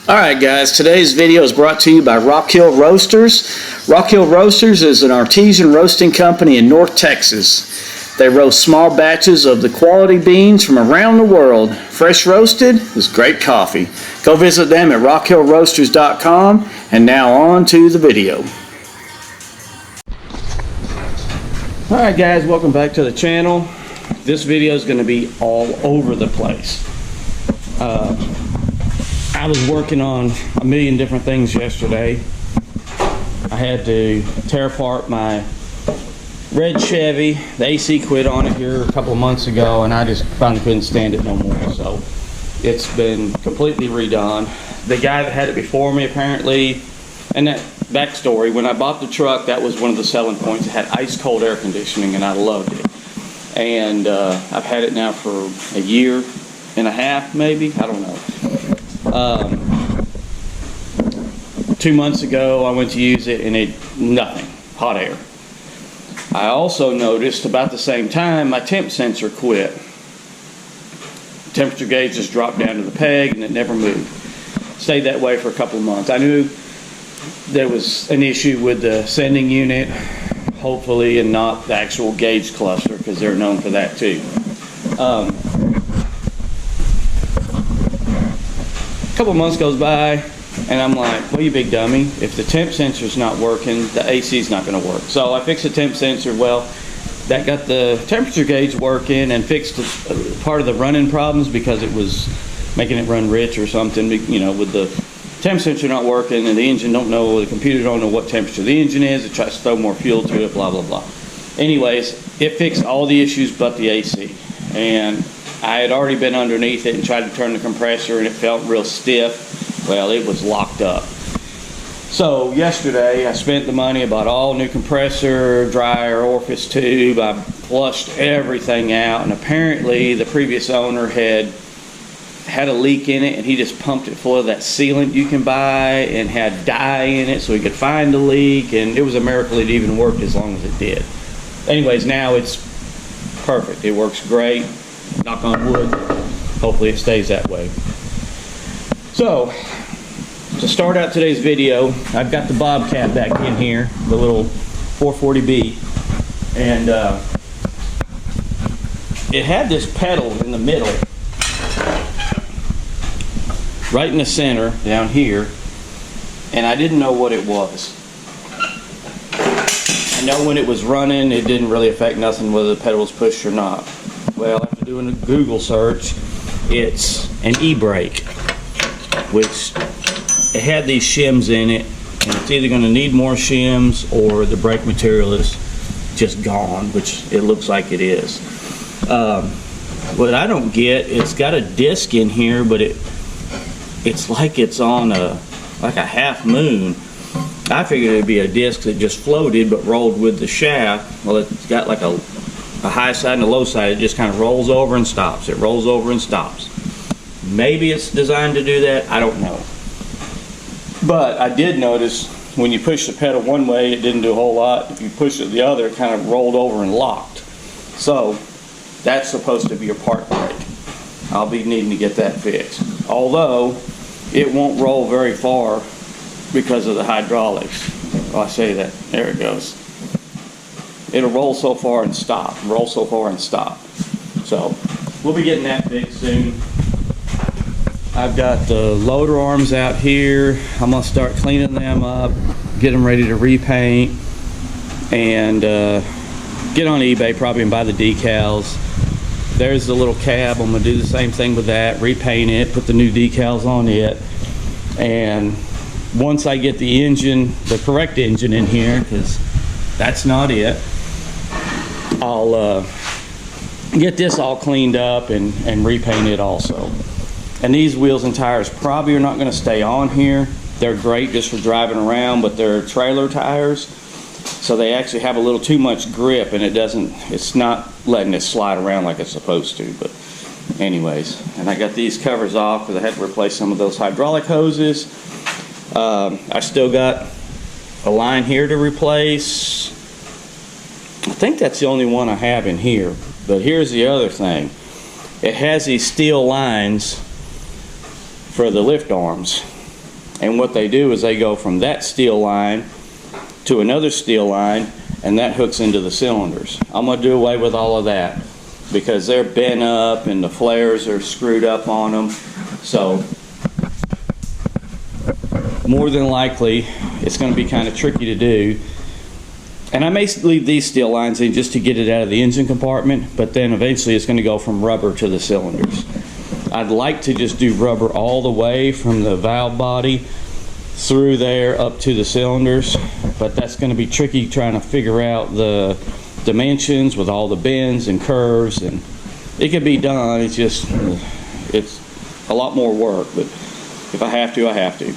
Alright guys, today's video is brought to you by Rock Hill Roasters. Rock Hill Roasters is an artisan roasting company in North Texas. They roast small batches of the quality beans from around the world. Fresh roasted is great coffee. Go visit them at rockhillroasters.com. And now on to the video. Alright guys, welcome back to the channel. This video is going to be all over the place. I was working on a million different things yesterday. I had to tear apart my red Chevy. The AC quit on it here a couple of months ago, and I just finally couldn't stand it no more. So it's been completely redone. The guy that had it before me, apparently, and that backstory, when I bought the truck, that was one of the selling points. It had ice cold air conditioning, and I loved it. And I've had it now for a year and a half, maybe, I don't know. 2 months ago I went to use it and nothing, hot air. I also noticed about the same time my temp sensor quit. Temperature gauge just dropped down to the peg and it never moved. Stayed that way for a couple of months. I knew there was an issue with the sending unit, hopefully, and not the actual gauge cluster, because they're known for that too. A couple months goes by and I'm like, well, you big dummy, if the temp sensor's not working, the AC's not going to work. So I fixed the temp sensor. Well, that got the temperature gauge working and fixed part of the running problems, because it was making it run rich or something, you know, with the temp sensor not working and the engine don't know, the computer don't know what temperature the engine is. It tries to throw more fuel to it, blah, blah, blah. Anyways, it fixed all the issues but the AC. And I had already been underneath it and tried to turn the compressor, and it felt real stiff. Well, it was locked up. So yesterday I spent the money, I bought all new compressor, dryer, orifice tube. I flushed everything out, and apparently the previous owner had a leak in it, and he just pumped it full of that sealant you can buy and had dye in it so he could find the leak, and it was a miracle it even worked as long as it did. Anyways, now it's perfect. It works great. Knock on wood. Hopefully it stays that way. So, to start out today's video, I've got the Bobcat back in here, the little 440B, and it had this pedal in the middle, right in the center, down here, and I didn't know what it was. I know when it was running, it didn't really affect nothing whether the pedal was pushed or not. Well, after doing a Google search, it's an e-brake, which it had these shims in it, and it's either going to need more shims or the brake material is just gone, which it looks like it is. What I don't get, it's got a disc in here, but it's like it's on a half moon. I figured it'd be a disc that just floated but rolled with the shaft. Well, it's got like a high side and a low side. It just kind of rolls over and stops. It rolls over and stops. Maybe it's designed to do that. I don't know. But I did notice when you push the pedal one way, it didn't do a whole lot. If you push it the other, it kind of rolled over and locked. So that's supposed to be a park brake. I'll be needing to get that fixed. Although it won't roll very far because of the hydraulics. Oh, I say that. There it goes. It'll roll so far and stop. Roll so far and stop. So we'll be getting that fixed soon. I've got the loader arms out here. I'm gonna start cleaning them up, get them ready to repaint, and get on eBay probably and buy the decals. There's the little cab. I'm gonna do the same thing with that, repaint it, put the new decals on it, and once I get the engine, the correct engine in here, because that's not it, I'll get this all cleaned up and repaint it also. And these wheels and tires probably are not going to stay on here. They're great just for driving around, but they're trailer tires, so they actually have a little too much grip, and it's not letting it slide around like it's supposed to. But anyways, and I got these covers off because I had to replace some of those hydraulic hoses. I still got a line here to replace. I think that's the only one I have in here. But here's the other thing. It has these steel lines for the lift arms. And what they do is they go from that steel line to another steel line, and that hooks into the cylinders. I'm going to do away with all of that because they're bent up and the flares are screwed up on them. So more than likely it's going to be kind of tricky to do. And I may leave these steel lines in just to get it out of the engine compartment, but then eventually it's going to go from rubber to the cylinders. I'd like to just do rubber all the way from the valve body through there up to the cylinders, but that's going to be tricky trying to figure out the dimensions with all the bends and curves. And it can be done, it's just it's a lot more work, but if I have to, I have to.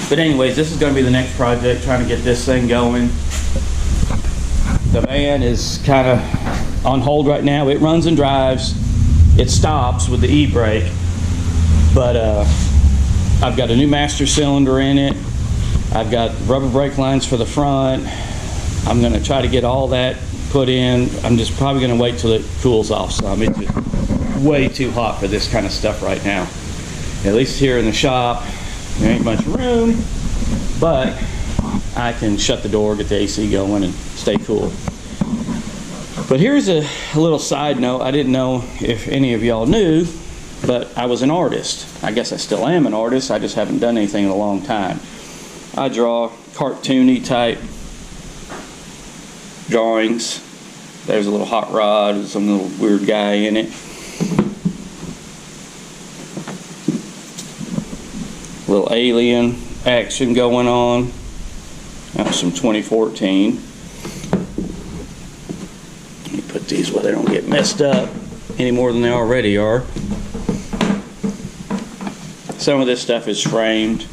But anyways, this is going to be the next project, trying to get this thing going. The van is kind of on hold right now. It runs and drives. It stops with the e-brake, but I've got a new master cylinder in it. I've got rubber brake lines for the front. I'm going to try to get all that put in. I'm just probably going to wait till it cools off some. It's just way too hot for this kind of stuff right now. At least here in the shop, there ain't much room, but I can shut the door, get the AC going, and stay cool. But here's a little side note. I didn't know if any of y'all knew, but I was an artist. I guess I still am an artist. I just haven't done anything in a long time. I draw cartoony type drawings. There's a little hot rod with some little weird guy in it. Little alien action going on. That's from 2014. Let me put these where they don't get messed up any more than they already are. Some of this stuff is framed.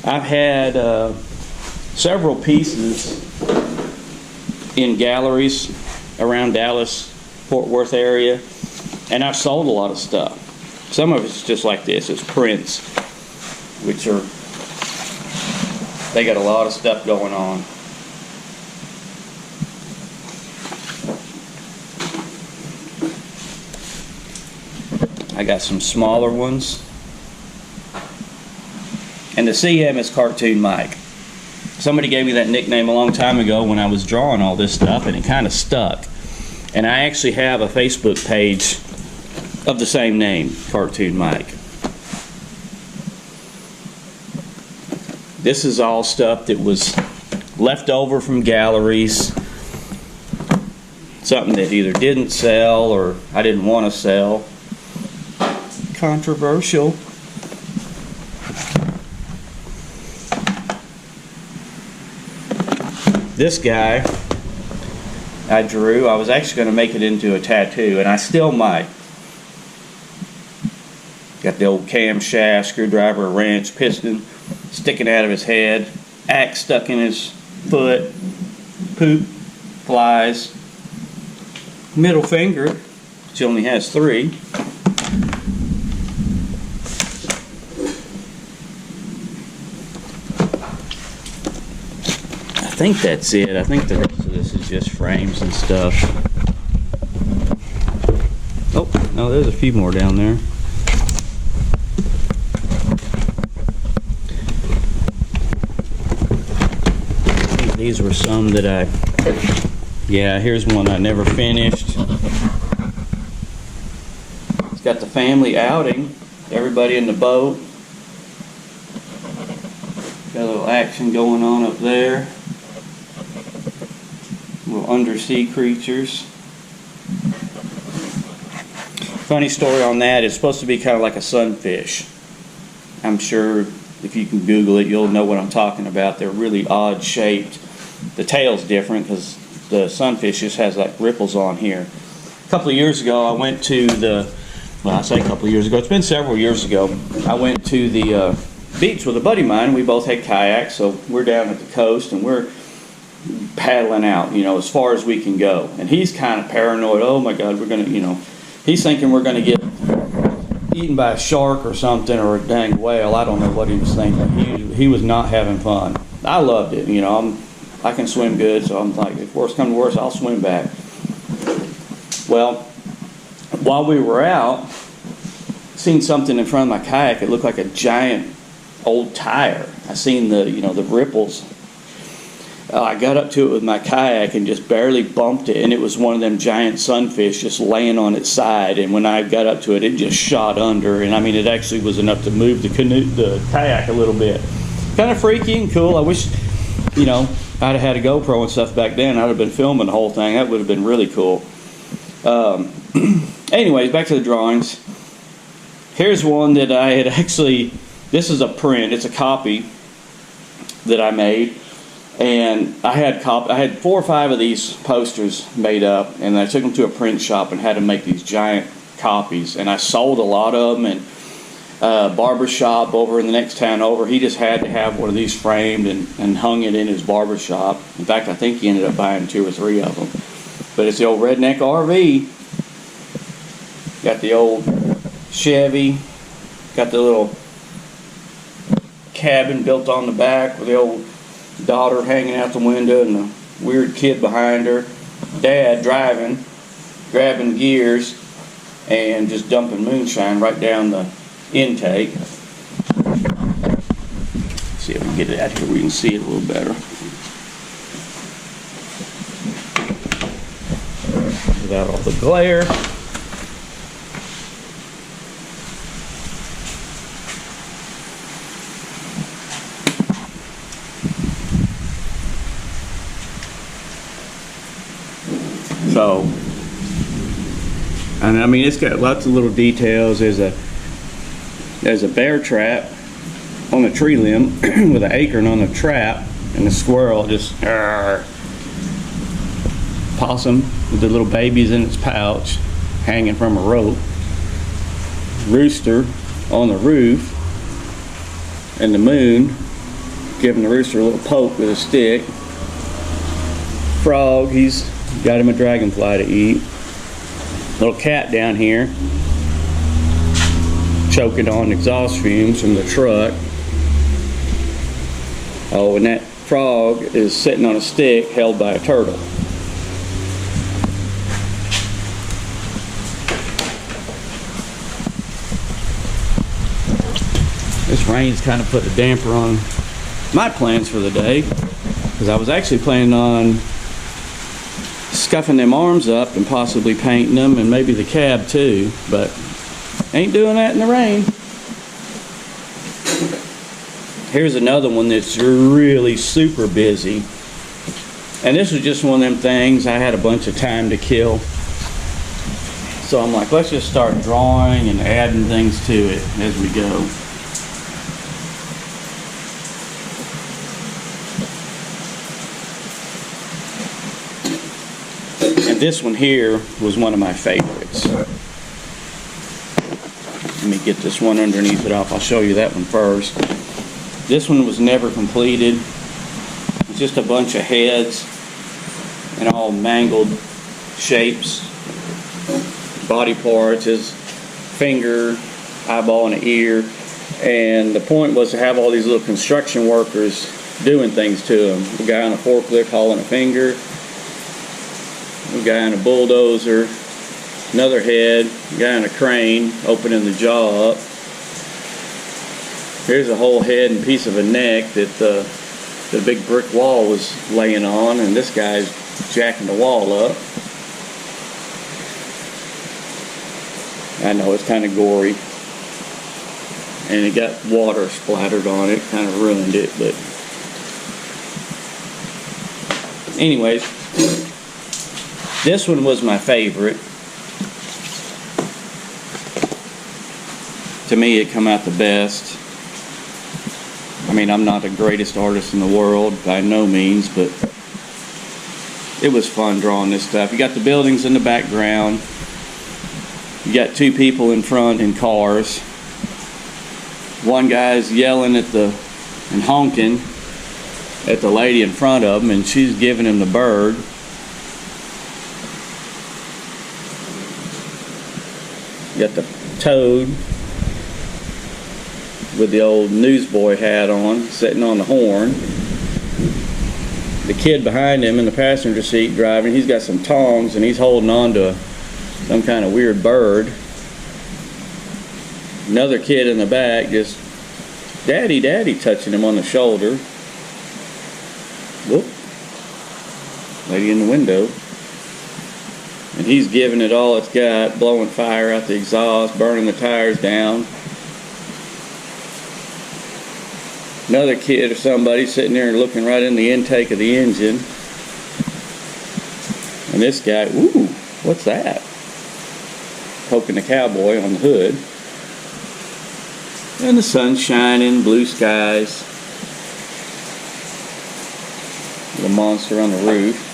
I've had several pieces in galleries around Dallas, Fort Worth area, and I've sold a lot of stuff. Some of it's just like this. It's prints, which are, they got a lot of stuff going on. I got some smaller ones. And the CM is Cartoon Mike. Somebody gave me that nickname a long time ago when I was drawing all this stuff, and it kind of stuck. And I actually have a Facebook page of the same name, Cartoon Mike. This is all stuff that was left over from galleries. Something that either didn't sell or I didn't want to sell. Controversial. This guy I drew, I was actually going to make it into a tattoo, and I still might. Got the old camshaft, screwdriver, wrench, piston sticking out of his head, axe stuck in his foot, poop, flies, middle finger, which only has 3. I think that's it. I think the rest of this is just frames and stuff. Oh, no, there's a few more down there. I think these were some that yeah, here's one I never finished. It's got the family outing, everybody in the boat. Got a little action going on up there. Little undersea creatures. Funny story on that, it's supposed to be kind of like a sunfish. I'm sure if you can Google it, you'll know what I'm talking about. They're really odd shaped. The tail's different because the sunfish just has like ripples on here. A couple of years ago, I went to well, I say a couple of years ago, it's been several years ago, I went to the beach with a buddy of mine. We both had kayaks, so we're down at the coast and we're paddling out, as far as we can go. And he's kind of paranoid. Oh my God, we're going to, he's thinking we're going to get eaten by a shark or something, or a dang whale. I don't know what he was thinking. He was not having fun. I loved it. I can swim good, so I'm like, if worse comes to worse, I'll swim back. Well, while we were out, seen something in front of my kayak. It looked like a giant old tire. I seen the, the ripples. I got up to it with my kayak and just barely bumped it, and it was one of them giant sunfish just laying on its side. And when I got up to it, it just shot under, and I mean, it actually was enough to move the kayak a little bit. Kind of freaky and cool. I wish, I'd have had a GoPro and stuff back then. I'd have been filming the whole thing. That would have been really cool. Anyways, back to the drawings. Here's one that I had actually, this is a print, it's a copy that I made. And I had 4 or 5 of these posters made up, and I took them to a print shop and had to make these giant copies. And I sold a lot of them, and barber shop over in the next town over, he just had to have one of these framed and hung it in his barber shop. In fact, I think he ended up buying 2 or 3 of them. But it's the old redneck RV. Got the old Chevy, got the little cabin built on the back with the old daughter hanging out the window and the weird kid behind her, dad driving, grabbing gears and just dumping moonshine right down the intake. See if we can get it out here where we can see it a little better without all the glare. So, and I mean, it's got lots of little details. There's a bear trap on a tree limb with an acorn on the trap, and the squirrel just possum with the little babies in its pouch hanging from a rope, rooster on the roof, and the moon giving the rooster a little poke with a stick. Frog, he's got him a dragonfly to eat. Little cat down here choking on exhaust fumes from the truck. Oh, and that frog is sitting on a stick held by a turtle. This rain's kind of put a damper on my plans for the day, because I was actually planning on scuffing them arms up and possibly painting them, and maybe the cab too, but ain't doing that in the rain. Here's another one that's really super busy, and this was just one of them things. I had a bunch of time to kill, so I'm like, let's just start drawing and adding things to it as we go. And this one here was one of my favorites. Let me get this one underneath it off. I'll show you that one first. This one was never completed. It's just a bunch of heads and all mangled shapes. Body parts, his finger, eyeball, and an ear. And the point was to have all these little construction workers doing things to him. The guy on a forklift hauling a finger. A guy on a bulldozer, another head, a guy on a crane opening the jaw up. Here's a whole head and piece of a neck that the big brick wall was laying on, and this guy's jacking the wall up. I know it's kind of gory, and it got water splattered on it, kind of ruined it, but anyways. This one was my favorite. To me, it come out the best. I mean, I'm not the greatest artist in the world by no means, but it was fun drawing this stuff. You got the buildings in the background. You got 2 people in front in cars. One guy's yelling and honking at the lady in front of him, and she's giving him the bird. You got the toad with the old newsboy hat on, sitting on the horn. The kid behind him in the passenger seat driving, he's got some tongs and he's holding on to some kind of weird bird. Another kid in the back just daddy, daddy, touching him on the shoulder. Whoop. Lady in the window. And he's giving it all it's got, blowing fire out the exhaust, burning the tires down. Another kid or somebody sitting there and looking right in the intake of the engine. And this guy, ooh, what's that? Poking the cowboy on the hood. And the sun's shining, blue skies. The monster on the roof.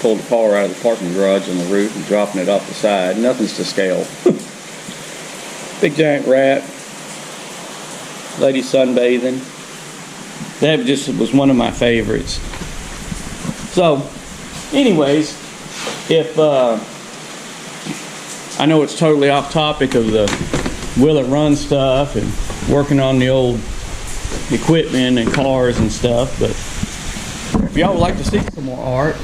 Pulled the car out of the parking garage on the roof and dropping it off the side. Nothing's to scale. Big giant rat. Lady sunbathing. That just was one of my favorites. So, anyways, if I know it's totally off topic of the will it run stuff and working on the old equipment and cars and stuff, but if y'all would like to see some more art,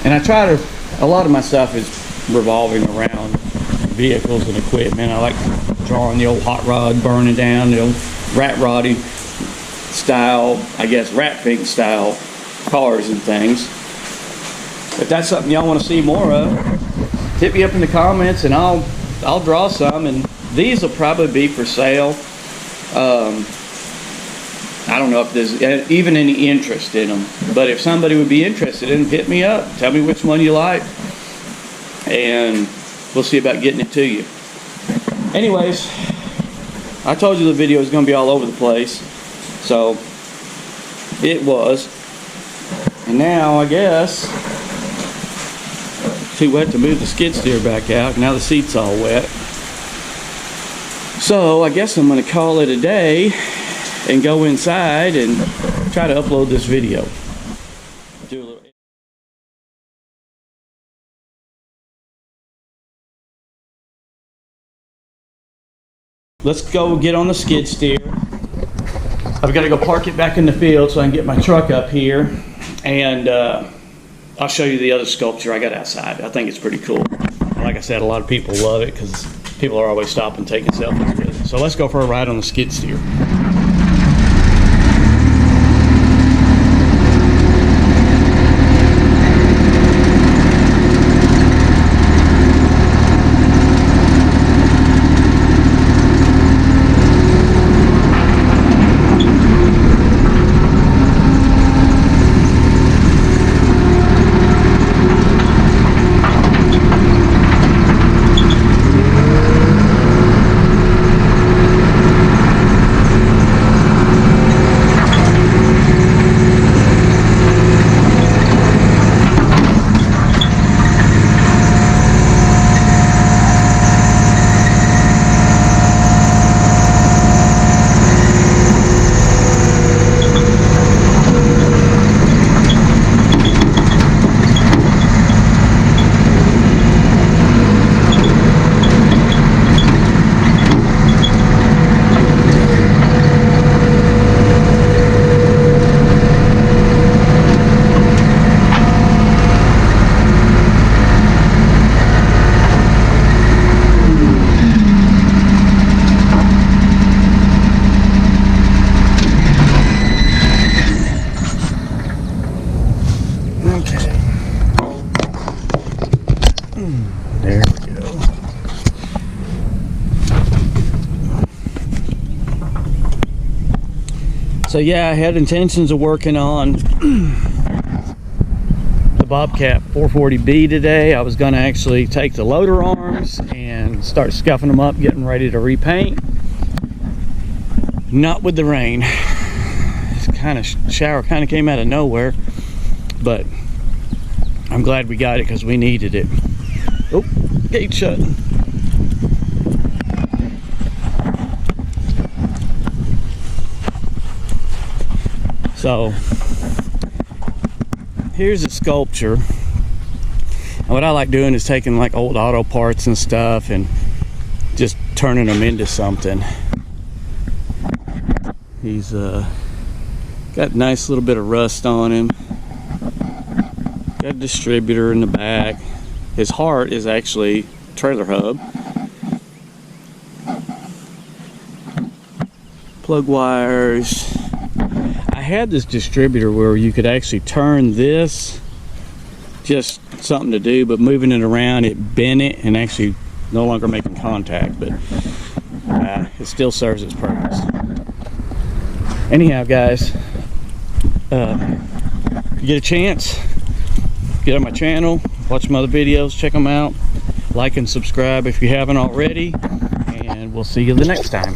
and I try to, a lot of my stuff is revolving around vehicles and equipment. I like drawing the old hot rod burning down, the old rat roddy style, I guess rat pink style cars and things. If that's something y'all want to see more of, hit me up in the comments and I'll draw some, and these will probably be for sale. I don't know if there's even any interest in them, but if somebody would be interested in them, hit me up. Tell me which one you like, and we'll see about getting it to you. Anyways, I told you the video is going to be all over the place, so it was. And now I guess too wet to move the skid steer back out. Now the seat's all wet. So I guess I'm going to call it a day and go inside and try to upload this video. Do a little. Let's go get on the skid steer. I've got to go park it back in the field so I can get my truck up here, and I'll show you the other sculpture I got outside. I think it's pretty cool. Like I said, a lot of people love it because people are always stopping taking selfies with it. So let's go for a ride on the skid steer. There we go. So yeah, I had intentions of working on the Bobcat 440B today. I was gonna actually take the loader arms and start scuffing them up, getting ready to repaint. Not with the rain. This kind of shower kind of came out of nowhere, but I'm glad we got it because we needed it. Oh, gate shut. So here's a sculpture. And what I like doing is taking like old auto parts and stuff and just turning them into something. He's got a nice little bit of rust on him. Got a distributor in the back. His heart is actually trailer hub. Plug wires. I had this distributor where you could actually turn this, just something to do, but moving it around, it bent it and actually no longer making contact, but it still serves its purpose. Anyhow, guys, if you get a chance, get on my channel, watch some other videos, check them out, like and subscribe if you haven't already, and we'll see you the next time.